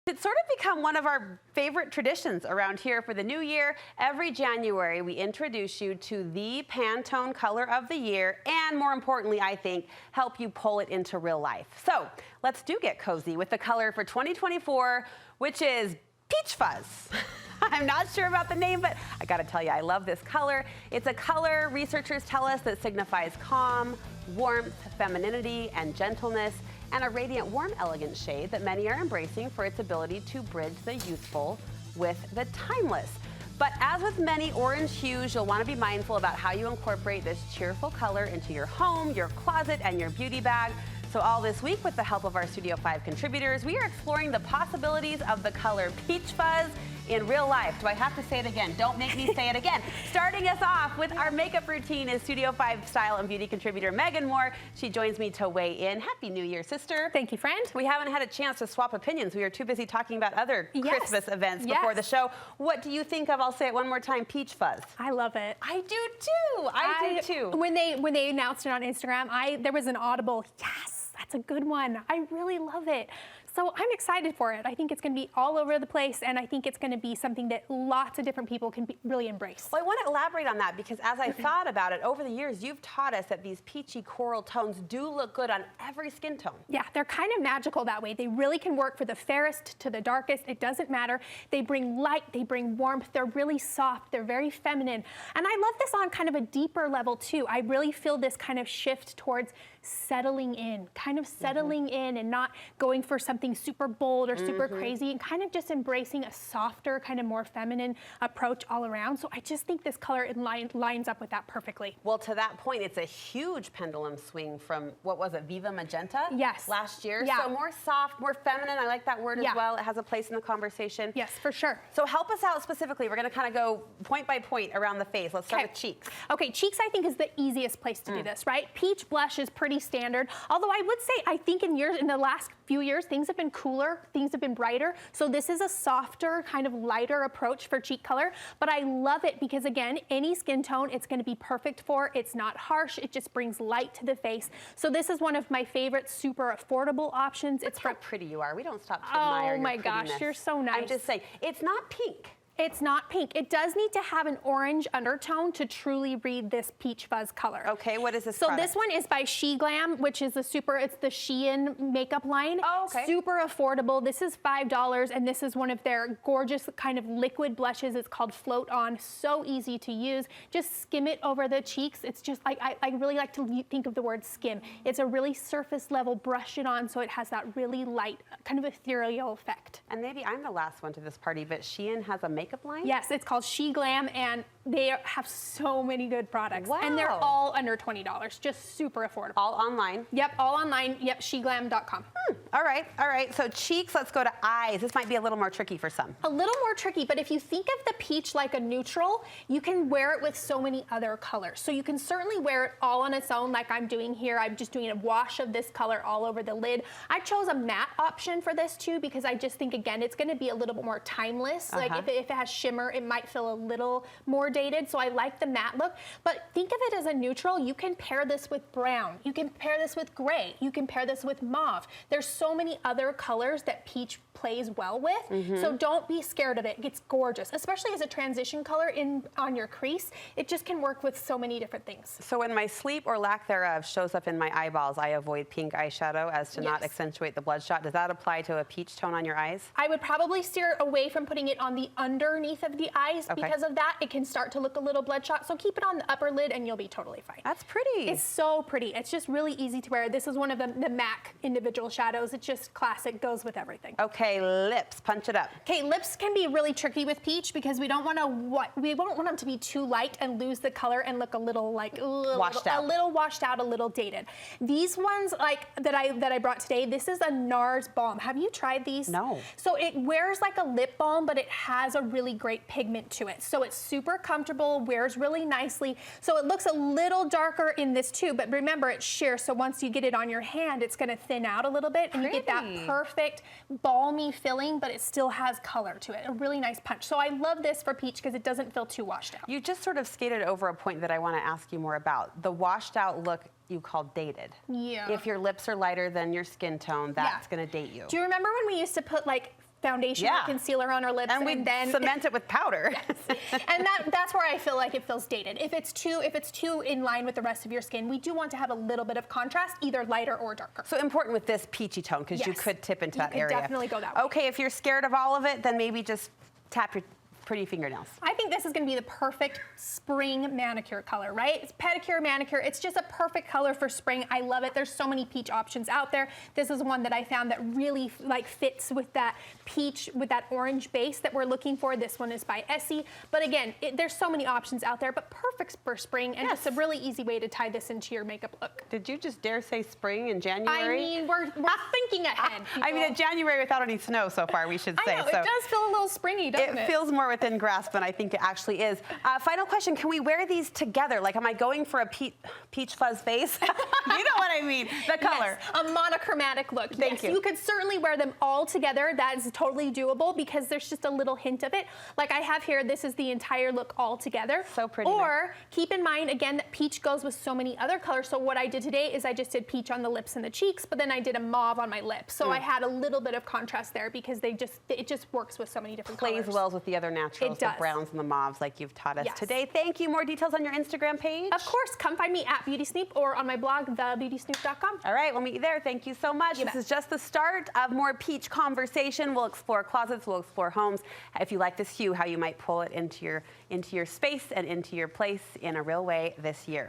It's sort of become one of our favorite traditions around here for the new year. Every January, we introduce you to the Pantone color of the year, and more importantly, I think, help you pull it into real life. So let's get cozy with the color for 2024, which is Peach Fuzz. I'm not sure about the name, but I gotta tell you, I love this color. It's a color researchers tell us that signifies calm, warmth, femininity, and gentleness, and a radiant, warm, elegant shade that many are embracing for its ability to bridge the youthful with the timeless. But as with many orange hues, you'll want to be mindful about how you incorporate this cheerful color into your home, your closet, and your beauty bag. So all this week, with the help of our Studio 5 contributors, we are exploring the possibilities of the color Peach Fuzz in real life. Do I have to say it again? Don't make me say it again. Starting us off with our makeup routine is Studio 5 style and beauty contributor Megan Moore. She joins me to weigh in. Happy New Year, sister. Thank you, friend. We haven't had a chance to swap opinions. We were too busy talking about other Christmas events before the show. What do you think of, I'll say it one more time, Peach Fuzz? I love it. I do too. I do too. When they announced it on Instagram, there was an audible, yes, that's a good one. I really love it. So I'm excited for it. I think it's going to be all over the place, and I think it's going to be something that lots of different people can really embrace. Well, I want to elaborate on that because as I thought about it, over the years, you've taught us that these peachy coral tones do look good on every skin tone. Yeah, they're kind of magical that way. They really can work for the fairest to the darkest. It doesn't matter. They bring light, they bring warmth. They're really soft. They're very feminine. And I love this on kind of a deeper level, too. I really feel this kind of shift towards settling in, kind of settling in and not going for something super bold or super crazy, and kind of just embracing a softer, kind of more feminine approach all around. So I just think this color lines up with that perfectly. Well, to that point, it's a huge pendulum swing from, what was it, Viva Magenta? Yes. Last year. Yeah. So more soft, more feminine. I like that word as well. It has a place in the conversation. Yes, for sure. So help us out specifically. We're going to kind of go point by point around the face. Let's start with cheeks. Okay, cheeks I think is the easiest place to do this, right? Peach blush is pretty standard. Although I would say, I think in the last few years, things have been cooler, things have been brighter. So this is a softer, kind of lighter approach for cheek color. But I love it because, again, any skin tone it's going to be perfect for. It's not harsh. It just brings light to the face. So this is one of my favorite super affordable options. It's how pretty you are. We don't stop to admire your my gosh, you're so nice. I'm just saying, it's not pink. It's not pink. It does need to have an orange undertone to truly read this Peach Fuzz color. Okay, what is this So product? this one is by She Glam, which is it's the Shein makeup line. Oh, okay. Super affordable. This is $5, and this is one of their gorgeous kind of liquid blushes. It's called Float On. So easy to use. Just skim it over the cheeks. It's just, I really like to think of the word skim. It's a really surface level, brush it on so it has that really light, kind of ethereal effect. And maybe I'm the last one to this party, but Shein has a makeup line? Yes, it's called She Glam, and they have so many good products. Wow. And they're all under $20, just super affordable. All online? Yep, all online. Yep, sheglam.com. All right. So cheeks, let's go to eyes. This might be a little more tricky for some. A little more tricky, but if you think of the peach like a neutral, you can wear it with so many other colors. So you can certainly wear it all on its own like I'm doing here. I'm just doing a wash of this color all over the lid. I chose a matte option for this too because I just think, again, it's going to be a little bit more timeless. Like if it has shimmer, it might feel a little more dated. So I like the matte look, but think of it as a neutral. You can pair this with brown. You can pair this with gray. You can pair this with mauve. There's so many other colors that peach plays well with. So don't be scared of it. It's gorgeous, especially as a transition color on your crease. It just can work with so many different things. So when my sleep or lack thereof shows up in my eyeballs, I avoid pink eyeshadow as to not accentuate the bloodshot. Does that apply to a peach tone on your eyes? I would probably steer away from putting it on the underneath of the eyes. Because of that, it can start to look a little bloodshot. So keep it on the upper lid and you'll be totally fine. That's pretty. It's so pretty. It's just really easy to wear. This is one of the MAC individual shadows. It's just classic, goes with everything. Okay, lips, punch it up. Okay, lips can be really tricky with peach because we don't want them to be too light and lose the color and look a little like washed out, a little dated. These ones like that I brought today, this is a NARS balm. Have you tried these? No. So it wears like a lip balm, but it has a really great pigment to it. So it's super comfortable, wears really nicely. So it looks a little darker in this too, but remember it's sheer. So once you get it on your hand, it's gonna thin out a little bit and you get that perfect balmy filling, but it still has color to it. A really nice punch. So I love this for peach because it doesn't feel too washed out. You just sort of skated over a point that I want to ask you more about. The washed out look you call dated. Yeah. If your lips are lighter than your skin tone, that's going to date you. Do you remember when we used to put like foundation or concealer on our lips, and then cement it with powder. Yes. And that's where I feel like it feels dated. If it's too in line with the rest of your skin, we do want to have a little bit of contrast, either lighter or darker. So important with this peachy tone, because you could tip into that area. You could definitely go that way. Okay, if you're scared of all of it, then maybe just tap your pretty fingernails. I think this is going to be the perfect spring manicure color, right? It's pedicure, manicure. It's just a perfect color for spring. I love it. There's so many peach options out there. This is one that I found that really like fits with that peach, with that orange base that we're looking for. This one is by Essie. But again, there's so many options out there, but perfect for spring and just a really easy way to tie this into your makeup look. Did you just dare say spring in January? I mean, we're thinking ahead. I mean, in January without any snow so far, we should say. I know, so it does feel a little springy, doesn't it? It feels more within grasp than I think it actually is. Final question, can we wear these together? Like, am I going for a peach fuzz face? You know what I mean, the color. Yes, a monochromatic look. Thank you. You could certainly wear them all together. That is totally doable because there's just a little hint of it. Like I have here, this is the entire look all together. So pretty. Or keep in mind, again, that peach goes with so many other colors. So what I did today is I just did peach on the lips and the cheeks, but then I did a mauve on my lips. So I had a little bit of contrast there because it just works with so many different colors. Plays well with the other naturals, the browns and the mauves like you've taught us today. Thank you. More details on your Instagram page? Of course. Come find me at Beauty Snoop or on my blog, thebeautysnoop.com. All right. We'll meet you there. Thank you so much. This is just the start of more peach conversation. We'll explore closets. We'll explore homes. If you like this hue, how you might pull it into your space and into your place in a real way this year.